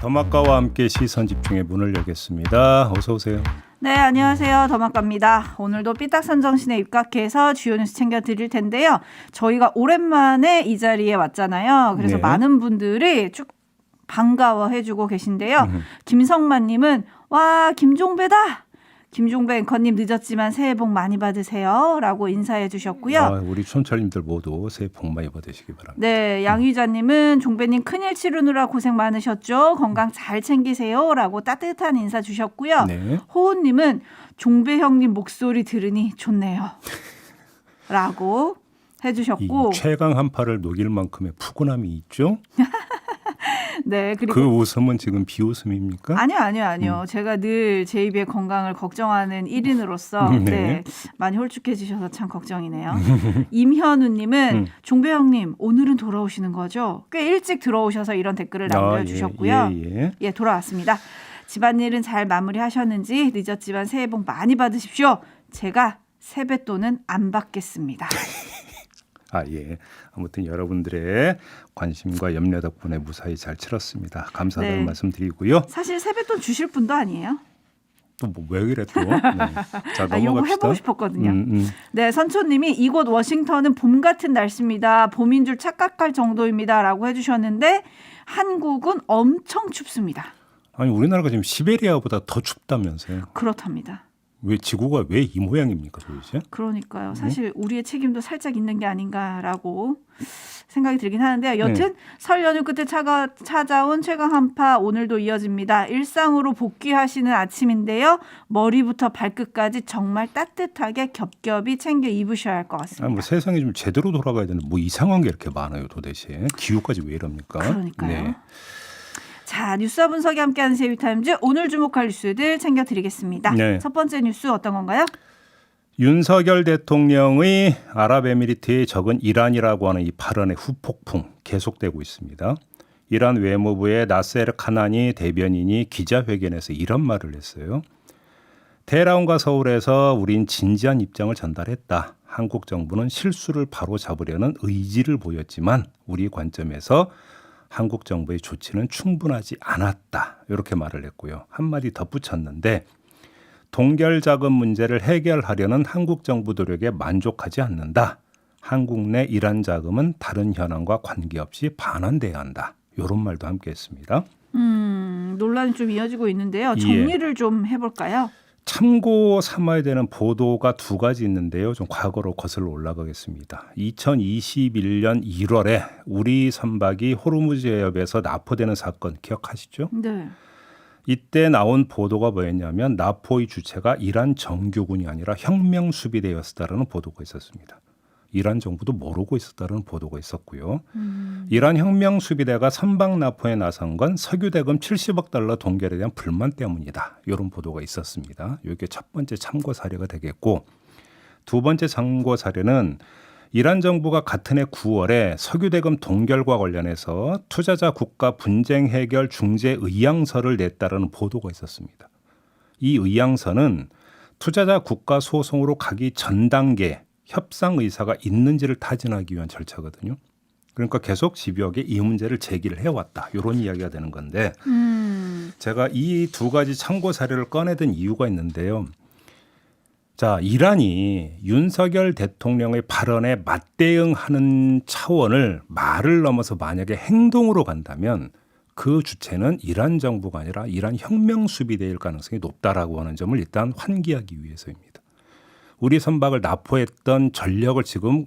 더마카와 함께 시선 집중의 문을 열겠습니다. 어서 오세요. 네, 안녕하세요. 더마카입니다. 오늘도 삐딱선정신에 입각해서 주요 뉴스 챙겨드릴 텐데요. 저희가 오랜만에 이 자리에 왔잖아요. 그래서 네. 많은 분들이 쭉 반가워해주고 계신데요. 김성만님은 와 김종배다. 김종배 앵커님 늦었지만 새해 복 많이 받으세요. 라고 인사해 주셨고요. 우리 촌철님들 모두 새해 복 많이 받으시기 바랍니다. 네, 양희자님은 종배님 큰일 치르느라 고생 많으셨죠. 건강 잘 챙기세요. 라고 따뜻한 인사 주셨고요. 네. 호우님은 종배 형님 목소리 들으니 좋네요. 라고 해주셨고. 이 최강 한파를 녹일 만큼의 푸근함이 있죠. 네, 그리고 그 웃음은 지금 비웃음입니까? 아니요. 제가 늘 제 입의 건강을 걱정하는 1인으로서 네, 많이 홀쭉해지셔서 참 걱정이네요. 임현우님은 종배 형님 오늘은 돌아오시는 거죠? 꽤 일찍 들어오셔서 이런 댓글을 남겨주셨고요. 예, 돌아왔습니다. 집안일은 잘 마무리하셨는지 늦었지만 새해 복 많이 받으십시오. 제가 세뱃돈은 안 받겠습니다. 예. 아무튼 여러분들의 관심과 염려 덕분에 무사히 잘 치렀습니다. 감사하다는 네. 말씀 드리고요. 사실 세뱃돈 주실 분도 아니에요. 또 왜 그래 또? 네. 자, 이거 넘어갑시다. 해보고 싶었거든요. 네, 선초님이 이곳 워싱턴은 봄 같은 날씨입니다. 봄인 줄 착각할 정도입니다. 라고 해주셨는데 한국은 엄청 춥습니다. 아니 우리나라가 지금 시베리아보다 더 춥다면서요. 그렇답니다. 왜 지구가 왜 이 모양입니까 도대체? 그러니까요. 사실 우리의 책임도 살짝 있는 게 아닌가라고 생각이 들긴 하는데요. 여튼 설 연휴 끝에 찾아온 최강 한파 오늘도 이어집니다. 일상으로 복귀하시는 아침인데요. 머리부터 발끝까지 정말 따뜻하게 겹겹이 챙겨 입으셔야 할 것 같습니다. 뭐 세상이 좀 제대로 돌아가야 되는데 뭐 이상한 게 이렇게 많아요 도대체. 기후까지 왜 이럽니까? 그러니까요. 네. 자, 뉴스와 분석이 함께하는 세비타임즈 오늘 주목할 뉴스들 챙겨드리겠습니다. 네. 첫 번째 뉴스 어떤 건가요? 윤석열 대통령의 아랍에미리트의 적은 이란이라고 하는 이 발언의 후폭풍 계속되고 있습니다. 이란 외무부의 나세르 카나니 대변인이 기자회견에서 이런 말을 했어요. 테헤란과 서울에서 우린 진지한 입장을 전달했다. 한국 정부는 실수를 바로잡으려는 의지를 보였지만 우리 관점에서 한국 정부의 조치는 충분하지 않았다. 이렇게 말을 했고요. 한마디 덧붙였는데 동결 자금 문제를 해결하려는 한국 정부 노력에 만족하지 않는다. 한국 내 이란 자금은 다른 현안과 관계없이 반환돼야 한다. 이런 말도 함께 했습니다. 논란이 좀 이어지고 있는데요. 정리를 좀 해볼까요? 참고 삼아야 되는 보도가 두 가지 있는데요. 좀 과거로 거슬러 올라가겠습니다. 2021년 1월에 우리 선박이 호르무즈 해협에서 납포되는 사건 기억하시죠? 네. 이때 나온 보도가 뭐였냐면 납포의 주체가 이란 정규군이 아니라 혁명수비대였다라는 보도가 있었습니다. 이란 정부도 모르고 있었다는 보도가 있었고요. 이란 혁명수비대가 선박 납포에 나선 건 석유대금 70억 달러 동결에 대한 불만 때문이다. 이런 보도가 있었습니다. 이게 첫 번째 참고 사례가 되겠고 두 번째 참고 사례는 이란 정부가 같은 해 9월에 석유대금 동결과 관련해서 투자자 국가 분쟁 해결 중재 의향서를 냈다라는 보도가 있었습니다. 이 의향서는 투자자 국가 소송으로 가기 전 단계 협상 의사가 있는지를 타진하기 위한 절차거든요. 그러니까 계속 집요하게 이 문제를 제기를 해왔다. 이런 이야기가 되는 건데 제가 이 두 가지 참고 사례를 꺼내든 이유가 있는데요. 자, 이란이 윤석열 대통령의 발언에 맞대응하는 차원을 말을 넘어서 만약에 행동으로 간다면 그 주체는 이란 정부가 아니라 이란 혁명수비대일 가능성이 높다라고 하는 점을 일단 환기하기 위해서입니다. 우리 선박을 납포했던 전력을 지금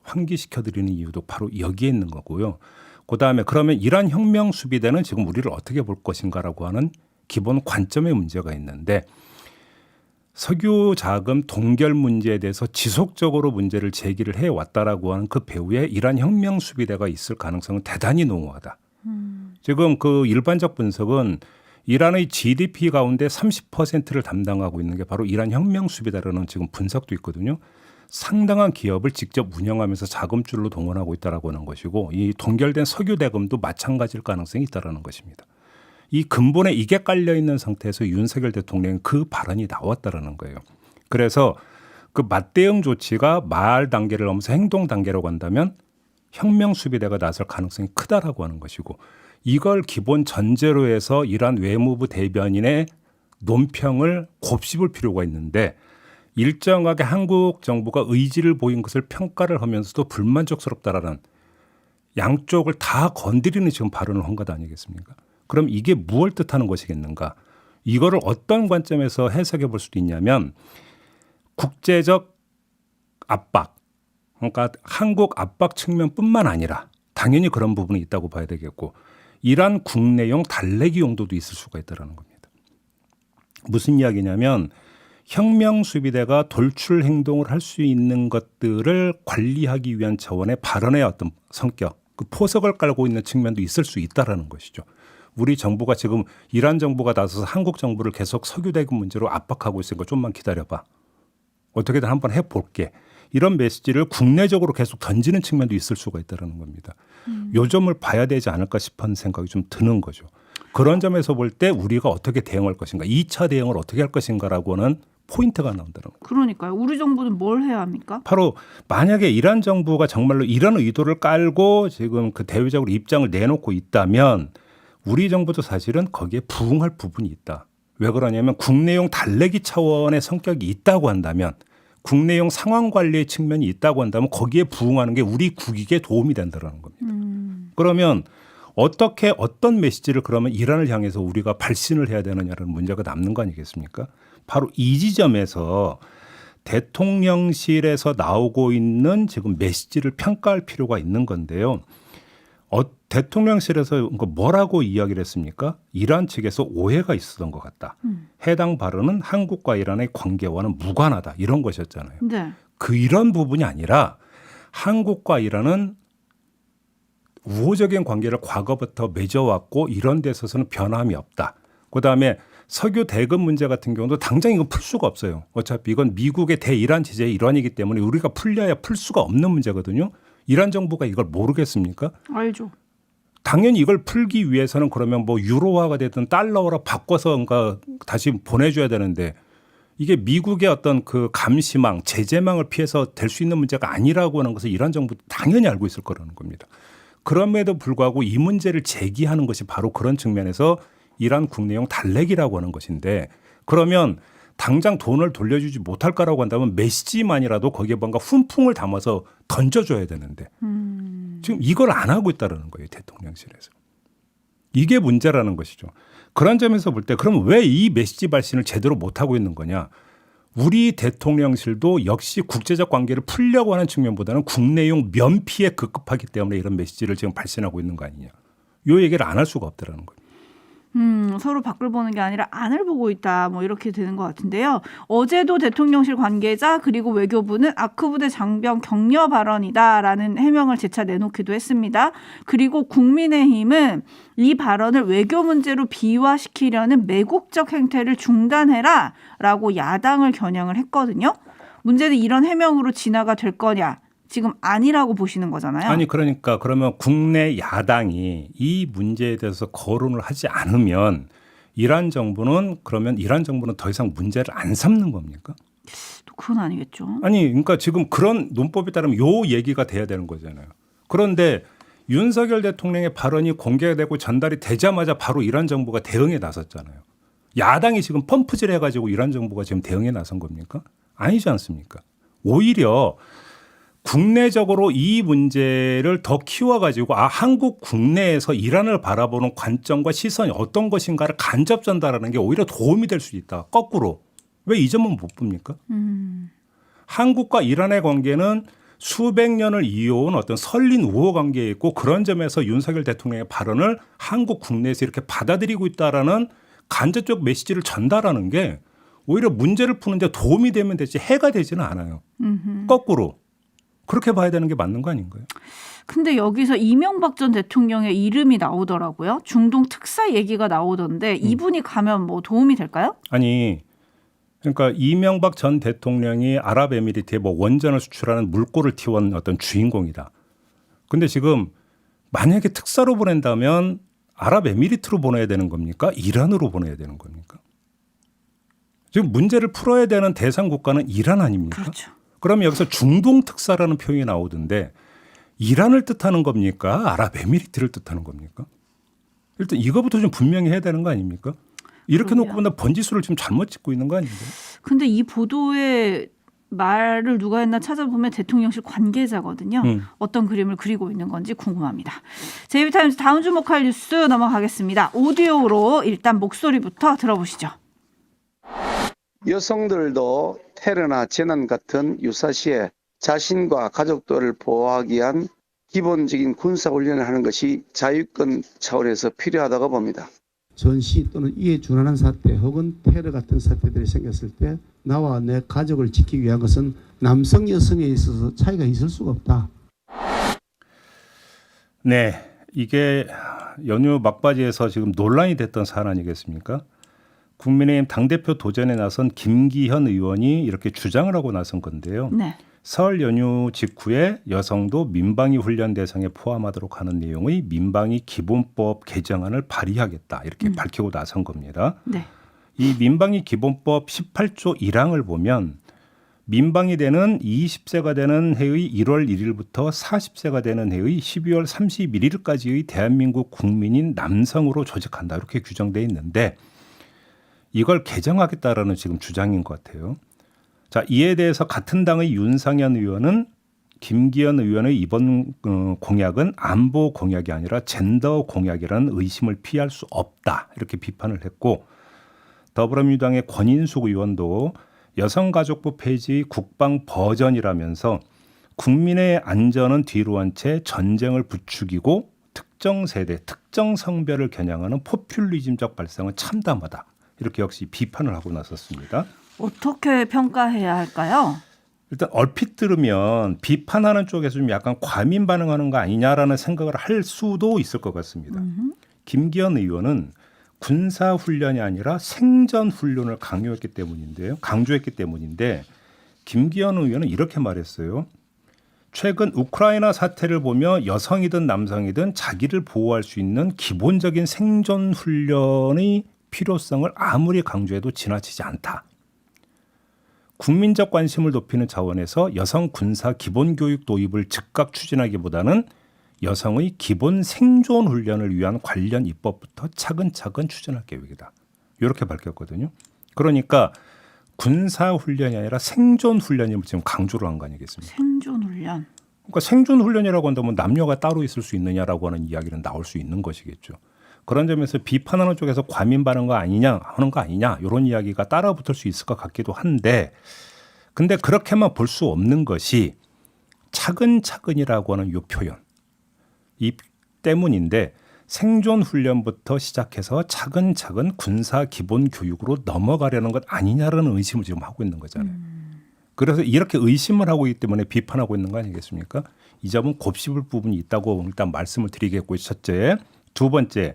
환기시켜드리는 이유도 바로 여기에 있는 거고요. 그다음에 그러면 이란 혁명수비대는 지금 우리를 어떻게 볼 것인가라고 하는 기본 관점의 문제가 있는데 석유 자금 동결 문제에 대해서 지속적으로 문제를 제기를 해왔다라고 하는 그 배후에 이란 혁명수비대가 있을 가능성은 대단히 농후하다. 지금 그 일반적 분석은 이란의 GDP 가운데 30%를 담당하고 있는 게 바로 이란 혁명수비대라는 지금 분석도 있거든요. 상당한 기업을 직접 운영하면서 자금줄로 동원하고 있다라고 하는 것이고 이 동결된 석유 대금도 마찬가지일 가능성이 있다라는 것입니다. 이 근본에 이게 깔려 있는 상태에서 윤석열 대통령의 그 발언이 나왔다라는 거예요. 그래서 그 맞대응 조치가 말 단계를 넘어서 행동 단계로 간다면 혁명 수비대가 나설 가능성이 크다라고 하는 것이고 이걸 기본 전제로 해서 이란 외무부 대변인의 논평을 곱씹을 필요가 있는데 일정하게 한국 정부가 의지를 보인 것을 평가를 하면서도 불만족스럽다라는 양쪽을 다 건드리는 지금 발언을 한 것 아니겠습니까? 그럼 이게 무엇을 뜻하는 것이겠는가? 이거를 어떤 관점에서 해석해 볼 수도 있냐면 국제적 압박, 그러니까 한국 압박 측면뿐만 아니라 당연히 그런 부분이 있다고 봐야 되겠고 이란 국내용 달래기 용도도 있을 수가 있다는 겁니다. 무슨 이야기냐면 혁명 수비대가 돌출 행동을 할 수 있는 것들을 관리하기 위한 차원의 발언의 어떤 성격, 그 포석을 깔고 있는 측면도 있을 수 있다라는 것이죠. 우리 정부가 지금 이란 정부가 나서서 한국 정부를 계속 석유 대금 문제로 압박하고 있으니까 좀만 기다려봐. 어떻게든 한번 해볼게. 이런 메시지를 국내적으로 계속 던지는 측면도 있을 수가 있다는 겁니다. 요 점을 봐야 되지 않을까 싶은 생각이 좀 드는 거죠. 그런 점에서 볼 때 우리가 어떻게 대응할 것인가, 2차 대응을 어떻게 할 것인가라고는 포인트가 나온다는 거예요. 그러니까요. 우리 정부는 뭘 해야 합니까? 바로 만약에 이란 정부가 정말로 이런 의도를 깔고 지금 그 대외적으로 입장을 내놓고 있다면 우리 정부도 사실은 거기에 부응할 부분이 있다. 왜 그러냐면 국내용 달래기 차원의 성격이 있다고 한다면 국내용 상황 관리의 측면이 있다고 한다면 거기에 부응하는 게 우리 국익에 도움이 된다는 겁니다. 그러면 어떻게 어떤 메시지를 그러면 이란을 향해서 우리가 발신을 해야 되느냐는 문제가 남는 거 아니겠습니까? 바로 이 지점에서 대통령실에서 나오고 있는 지금 메시지를 평가할 필요가 있는 건데요. 대통령실에서 뭐라고 이야기를 했습니까? 이란 측에서 오해가 있었던 것 같다. 해당 발언은 한국과 이란의 관계와는 무관하다. 이런 것이었잖아요. 네. 이런 부분이 아니라 한국과 이란은 우호적인 관계를 과거부터 맺어왔고 이런 데 있어서는 변함이 없다. 그다음에 석유 대금 문제 같은 경우도 당장 이건 풀 수가 없어요. 어차피 이건 미국의 대이란 제재의 일환이기 때문에 우리가 풀려야 풀 수가 없는 문제거든요. 이란 정부가 이걸 모르겠습니까? 알죠. 당연히 이걸 풀기 위해서는 그러면 뭐 유로화가 되든 달러로 바꿔서 뭔가 다시 보내줘야 되는데 이게 미국의 어떤 그 감시망, 제재망을 피해서 될 수 있는 문제가 아니라고 하는 것을 이란 정부도 당연히 알고 있을 거라는 겁니다. 그럼에도 불구하고 이 문제를 제기하는 것이 바로 그런 측면에서 이란 국내용 달래기라고 하는 것인데 그러면 당장 돈을 돌려주지 못할까라고 한다면 메시지만이라도 거기에 뭔가 훈풍을 담아서 던져줘야 되는데 지금 이걸 안 하고 있다는 거예요. 대통령실에서. 이게 문제라는 것이죠. 그런 점에서 볼 때 그럼 왜 이 메시지 발신을 제대로 못하고 있는 거냐. 우리 대통령실도 역시 국제적 관계를 풀려고 하는 측면보다는 국내용 면피에 급급하기 때문에 이런 메시지를 지금 발신하고 있는 거 아니냐. 이 얘기를 안 할 수가 없다는 거예요. 서로 밖을 보는 게 아니라 안을 보고 있다. 뭐 이렇게 되는 것 같은데요. 어제도 대통령실 관계자 그리고 외교부는 아크부대 장병 격려 발언이다라는 해명을 재차 내놓기도 했습니다. 그리고 국민의힘은 이 발언을 외교 문제로 비화시키려는 매국적 행태를 중단해라라고 야당을 겨냥을 했거든요. 문제는 이런 해명으로 진화가 될 거냐. 지금 아니라고 보시는 거잖아요. 아니 그러니까 그러면 국내 야당이 이 문제에 대해서 거론을 하지 않으면 이란 정부는 더 이상 문제를 안 삼는 겁니까? 또 그건 아니겠죠. 아니 그러니까 지금 그런 논법에 따르면 요 얘기가 돼야 되는 거잖아요. 그런데 윤석열 대통령의 발언이 공개가 되고 전달이 되자마자 바로 이란 정부가 대응에 나섰잖아요. 야당이 지금 펌프질 해가지고 이란 정부가 지금 대응에 나선 겁니까? 아니지 않습니까? 오히려 국내적으로 이 문제를 더 키워가지고 한국 국내에서 이란을 바라보는 관점과 시선이 어떤 것인가를 간접 전달하는 게 오히려 도움이 될 수 있다. 거꾸로. 왜 이 점은 못 봅니까? 한국과 이란의 관계는 수백 년을 이어온 어떤 설린 우호 관계에 있고 그런 점에서 윤석열 대통령의 발언을 한국 국내에서 이렇게 받아들이고 있다라는 간접적 메시지를 전달하는 게 오히려 문제를 푸는데 도움이 되면 되지 해가 되지는 않아요. 거꾸로. 그렇게 봐야 되는 게 맞는 거 아닌가요? 근데 여기서 이명박 전 대통령의 이름이 나오더라고요. 중동 특사 얘기가 나오던데 이분이 가면 뭐 도움이 될까요? 아니 그러니까 이명박 전 대통령이 아랍에미리트에 뭐 원전을 수출하는 물꼬를 틔운 어떤 주인공이다. 근데 지금 만약에 특사로 보낸다면 아랍에미리트로 보내야 되는 겁니까? 이란으로 보내야 되는 겁니까? 지금 문제를 풀어야 되는 대상 국가는 이란 아닙니까? 그렇죠. 그러면 여기서 중동 특사라는 표현이 나오던데 이란을 뜻하는 겁니까? 아랍에미리트를 뜻하는 겁니까? 일단 이거부터 좀 분명히 해야 되는 거 아닙니까? 이렇게 그러게요. 놓고 보면 번지수를 지금 잘못 찍고 있는 거 아닌가요? 근데 이 보도에 말을 누가 했나 찾아보면 대통령실 관계자거든요. 어떤 그림을 그리고 있는 건지 궁금합니다. 제이비타임즈 다음 주목할 뉴스 넘어가겠습니다. 오디오로 일단 목소리부터 들어보시죠. 여성들도 테러나 재난 같은 유사시에 자신과 가족들을 보호하기 위한 기본적인 군사훈련을 하는 것이 자유권 차원에서 필요하다고 봅니다. 전시 또는 이에 준하는 사태 혹은 테러 같은 사태들이 생겼을 때 나와 내 가족을 지키기 위한 것은 남성 여성에 있어서 차이가 있을 수가 없다. 네, 이게 연휴 막바지에서 지금 논란이 됐던 사안 아니겠습니까? 국민의힘 당대표 도전에 나선 김기현 의원이 이렇게 주장을 하고 나선 건데요. 네. 설 연휴 직후에 여성도 민방위 훈련 대상에 포함하도록 하는 내용의 민방위 기본법 개정안을 발의하겠다 이렇게 밝히고 나선 겁니다. 네. 이 민방위 기본법 18조 1항을 보면 민방위 되는 20세가 되는 해의 1월 1일부터 40세가 되는 해의 12월 31일까지의 대한민국 국민인 남성으로 조직한다 이렇게 규정되어 있는데 이걸 개정하겠다라는 지금 주장인 것 같아요. 자, 이에 대해서 같은 당의 윤상현 의원은 김기현 의원의 이번 공약은 안보 공약이 아니라 젠더 공약이라는 의심을 피할 수 없다 이렇게 비판을 했고 더불어민주당의 권인숙 의원도 여성가족부 폐지 국방 버전이라면서 국민의 안전은 뒤로 한 채 전쟁을 부추기고 특정 세대, 특정 성별을 겨냥하는 포퓰리즘적 발상은 참담하다 이렇게 역시 비판을 하고 나섰습니다. 어떻게 평가해야 할까요? 일단 얼핏 들으면 비판하는 쪽에서 좀 약간 과민 반응하는 거 아니냐라는 생각을 할 수도 있을 것 같습니다. 김기현 의원은 군사훈련이 아니라 생전훈련을 강조했기 때문인데 김기현 의원은 이렇게 말했어요. 최근 우크라이나 사태를 보며 여성이든 남성이든 자기를 보호할 수 있는 기본적인 생존훈련의 필요성을 아무리 강조해도 지나치지 않다. 국민적 관심을 높이는 차원에서 여성 군사 기본교육 도입을 즉각 추진하기보다는 여성의 기본 생존 훈련을 위한 관련 입법부터 차근차근 추진할 계획이다. 이렇게 밝혔거든요. 그러니까 군사 훈련이 아니라 생존 훈련임을 지금 강조를 한 거 아니겠습니까? 생존 훈련. 그러니까 생존 훈련이라고 한다면 남녀가 따로 있을 수 있느냐라고 하는 이야기는 나올 수 있는 것이겠죠. 그런 점에서 비판하는 쪽에서 과민 반응 거 아니냐 하는 거 아니냐 이런 이야기가 따라붙을 수 있을 것 같기도 한데 근데 그렇게만 볼 수 없는 것이 차근차근이라고 하는 이 표현 이 때문인데 생존 훈련부터 시작해서 차근차근 군사 기본 교육으로 넘어가려는 것 아니냐라는 의심을 지금 하고 있는 거잖아요. 그래서 이렇게 의심을 하고 있기 때문에 비판하고 있는 거 아니겠습니까? 이 점은 곱씹을 부분이 있다고 일단 말씀을 드리겠고요. 첫째. 두 번째.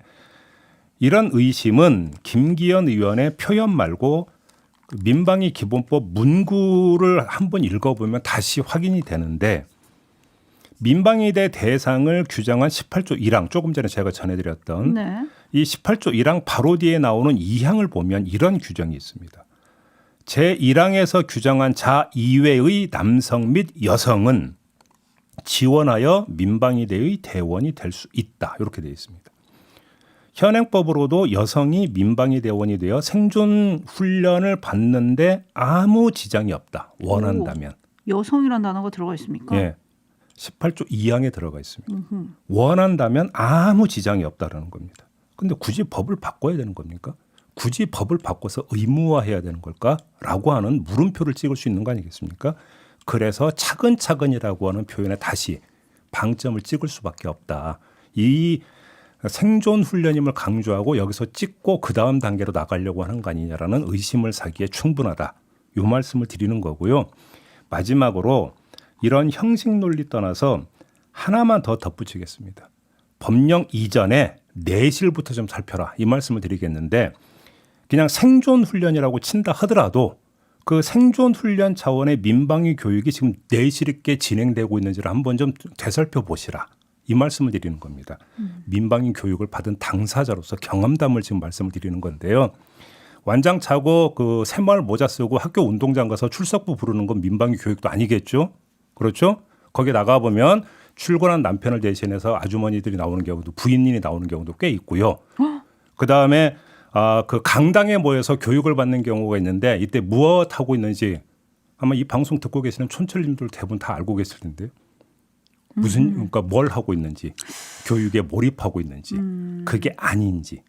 이런 의심은 김기현 의원의 표현 말고 민방위 기본법 문구를 한번 읽어보면 다시 확인이 되는데 민방위대 대상을 규정한 18조 1항 조금 전에 제가 전해드렸던 네. 이 18조 1항 바로 뒤에 나오는 2항을 보면 이런 규정이 있습니다. 제1항에서 규정한 자 이외의 남성 및 여성은 지원하여 민방위대의 대원이 될 수 있다. 이렇게 되어 있습니다. 현행법으로도 여성이 민방위 대원이 되어 생존 훈련을 받는데 아무 지장이 없다. 원한다면. 여성이란 단어가 들어가 있습니까? 예. 18조 2항에 들어가 있습니다. 원한다면 아무 지장이 없다라는 겁니다. 근데 굳이 법을 바꿔야 되는 겁니까? 굳이 법을 바꿔서 의무화해야 되는 걸까라고 하는 물음표를 찍을 수 있는 거 아니겠습니까? 그래서 차근차근이라고 하는 표현에 다시 방점을 찍을 수밖에 없다. 이 생존 훈련임을 강조하고 여기서 찍고 그 다음 단계로 나가려고 하는 거 아니냐라는 의심을 사기에 충분하다. 이 말씀을 드리는 거고요. 마지막으로 이런 형식 논리 떠나서 하나만 더 덧붙이겠습니다. 법령 이전에 내실부터 좀 살펴라. 이 말씀을 드리겠는데 그냥 생존 훈련이라고 친다 하더라도 그 생존 훈련 차원의 민방위 교육이 지금 내실 있게 진행되고 있는지를 한번 좀 되살펴 보시라. 이 말씀을 드리는 겁니다. 민방위 교육을 받은 당사자로서 경험담을 지금 말씀을 드리는 건데요. 완장 차고 그 새마을 모자 쓰고 학교 운동장 가서 출석부 부르는 건 민방위 교육도 아니겠죠. 그렇죠? 거기 나가보면 출근한 남편을 대신해서 아주머니들이 나오는 경우도 부인이 나오는 경우도 꽤 있고요. 그다음에 그 강당에 모여서 교육을 받는 경우가 있는데 이때 무엇 하고 있는지 아마 이 방송 듣고 계시는 촌철님들 대부분 다 알고 계실 텐데요. 무슨 그러니까 뭘 하고 있는지 교육에 몰입하고 있는지 그게 아닌지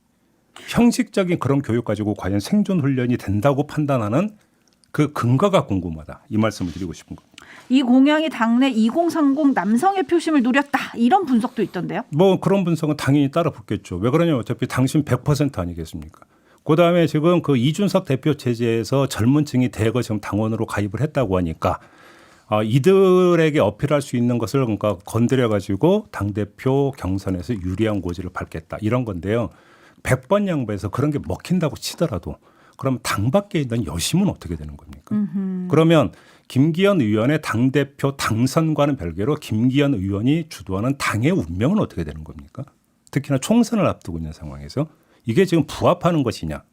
형식적인 그런 교육 가지고 과연 생존 훈련이 된다고 판단하는 그 근거가 궁금하다. 이 말씀을 드리고 싶은 겁니다. 이 공약이 당내 2030 남성의 표심을 노렸다. 이런 분석도 있던데요. 뭐 그런 분석은 당연히 따라 붙겠죠. 왜 그러냐면 어차피 당신 100% 아니겠습니까? 그다음에 지금 그 이준석 대표 체제에서 젊은 층이 대거 지금 당원으로 가입을 했다고 하니까 이들에게 어필할 수 있는 것을 그러니까 건드려 가지고 당대표 경선에서 유리한 고지를 밟겠다. 이런 건데요. 100번 양보해서 그런 게 먹힌다고 치더라도 그럼 당 밖에 있는 여심은 어떻게 되는 겁니까? 그러면 김기현 의원의 당대표 당선과는 별개로 김기현 의원이 주도하는 당의 운명은 어떻게 되는 겁니까? 특히나 총선을 앞두고 있는 상황에서 이게 지금 부합하는 것이냐.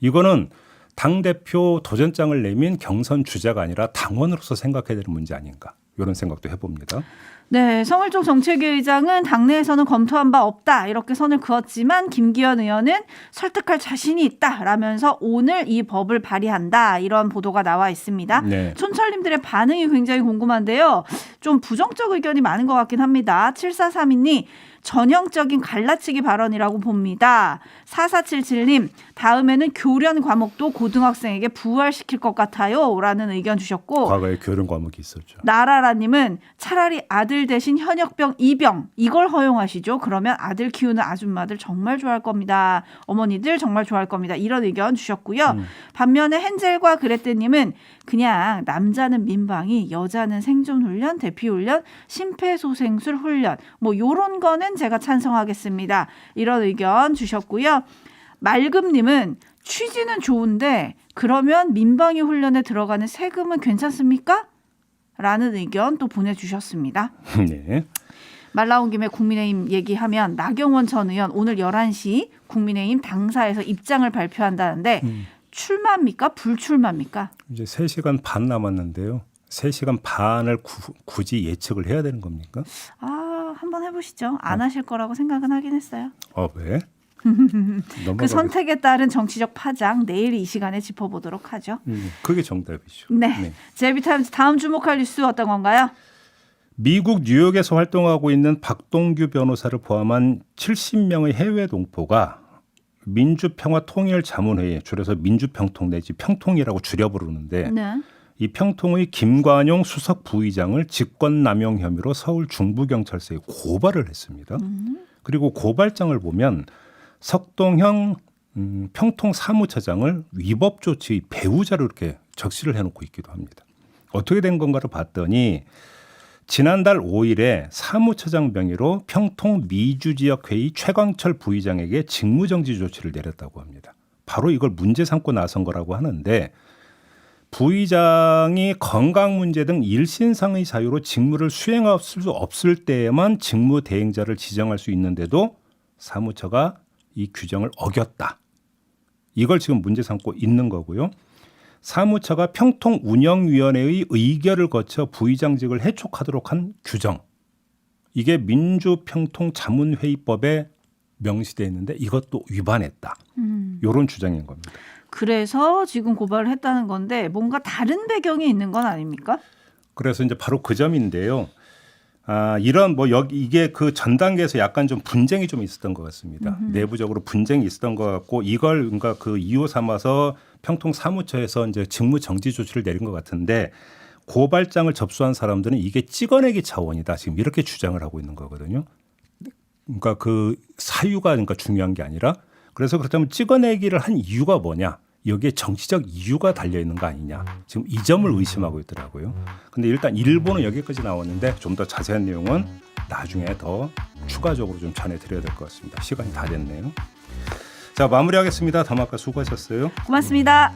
이거는 당대표 도전장을 내민 경선 주자가 아니라 당원으로서 생각해야 되는 문제 아닌가. 이런 생각도 해봅니다. 네, 성일종 정책위 의장은 당내에서는 검토한 바 없다 이렇게 선을 그었지만 김기현 의원은 설득할 자신이 있다라면서 오늘 이 법을 발의한다 이런 보도가 나와 있습니다. 네. 촌철님들의 반응이 굉장히 궁금한데요. 좀 부정적 의견이 많은 것 같긴 합니다. 7432님 전형적인 갈라치기 발언이라고 봅니다. 4477님 다음에는 교련 과목도 고등학생에게 부활시킬 것 같아요 라는 의견 주셨고 과거에 교련 과목이 있었죠. 나라라님은 차라리 아들 대신 현역병 2병 이걸 허용하시죠. 그러면 아들 키우는 아줌마들 정말 좋아할 겁니다. 어머니들 정말 좋아할 겁니다. 이런 의견 주셨고요. 반면에 헨젤과 그레테님은 그냥 남자는 민방위, 여자는 생존훈련, 대피훈련, 심폐소생술 훈련 뭐 이런 거는 제가 찬성하겠습니다. 이런 의견 주셨고요. 맑음님은 취지는 좋은데 그러면 민방위 훈련에 들어가는 세금은 괜찮습니까? 라는 의견 또 보내주셨습니다. 네. 말 나온 김에 국민의힘 얘기하면 나경원 전 의원 오늘 11시 국민의힘 당사에서 입장을 발표한다는데 출마입니까? 불출마입니까? 이제 3시간 반 남았는데요. 3시간 반을 굳이 예측을 해야 되는 겁니까? 한번 해보시죠. 안 하실 거라고 생각은 하긴 했어요. 왜? 그 선택에 따른 정치적 파장 내일 이 시간에 짚어보도록 하죠. 그게 정답이죠. 네. 제비타임즈 다음 주목할 뉴스 어떤 건가요? 미국 뉴욕에서 활동하고 있는 박동규 변호사를 포함한 70명의 해외 동포가 민주평화통일자문회의 줄여서 민주평통 내지 평통이라고 줄여 부르는데 네. 이 평통의 김관용 수석 부의장을 직권남용 혐의로 서울 중부경찰서에 고발을 했습니다. 그리고 고발장을 보면 석동형 평통 사무처장을 위법 조치의 배우자로 이렇게 적시를 해놓고 있기도 합니다. 어떻게 된 건가를 봤더니 지난달 5일에 사무처장 명의로 평통 미주지역회의 최광철 부의장에게 직무정지 조치를 내렸다고 합니다. 바로 이걸 문제 삼고 나선 거라고 하는데 부의장이 건강 문제 등 일신상의 사유로 직무를 수행할 수 없을 때에만 직무 대행자를 지정할 수 있는데도 사무처가 이 규정을 어겼다. 이걸 지금 문제 삼고 있는 거고요. 사무처가 평통운영위원회의 의결을 거쳐 부의장직을 해촉하도록 한 규정. 이게 민주평통자문회의법에 명시되어 있는데 이것도 위반했다. 이런 주장인 겁니다. 그래서 지금 고발을 했다는 건데 뭔가 다른 배경이 있는 건 아닙니까? 그래서 이제 바로 그 점인데요. 이런 이게 그 전 단계에서 약간 좀 분쟁이 좀 있었던 것 같습니다. 내부적으로 분쟁이 있었던 것 같고 이걸 그러니까 그 이유 삼아서 평통 사무처에서 이제 직무 정지 조치를 내린 것 같은데 고발장을 접수한 사람들은 이게 찍어내기 차원이다. 지금 이렇게 주장을 하고 있는 거거든요. 그러니까 그 사유가 그러니까 중요한 게 아니라 그래서 그렇다면 찍어내기를 한 이유가 뭐냐? 여기에 정치적 이유가 달려 있는 거 아니냐? 지금 이 점을 의심하고 있더라고요. 근데 일단 일본은 여기까지 나왔는데 좀 더 자세한 내용은 나중에 더 추가적으로 좀 전해드려야 될 것 같습니다. 시간이 다 됐네요. 자, 마무리하겠습니다. 담화가 수고하셨어요. 고맙습니다.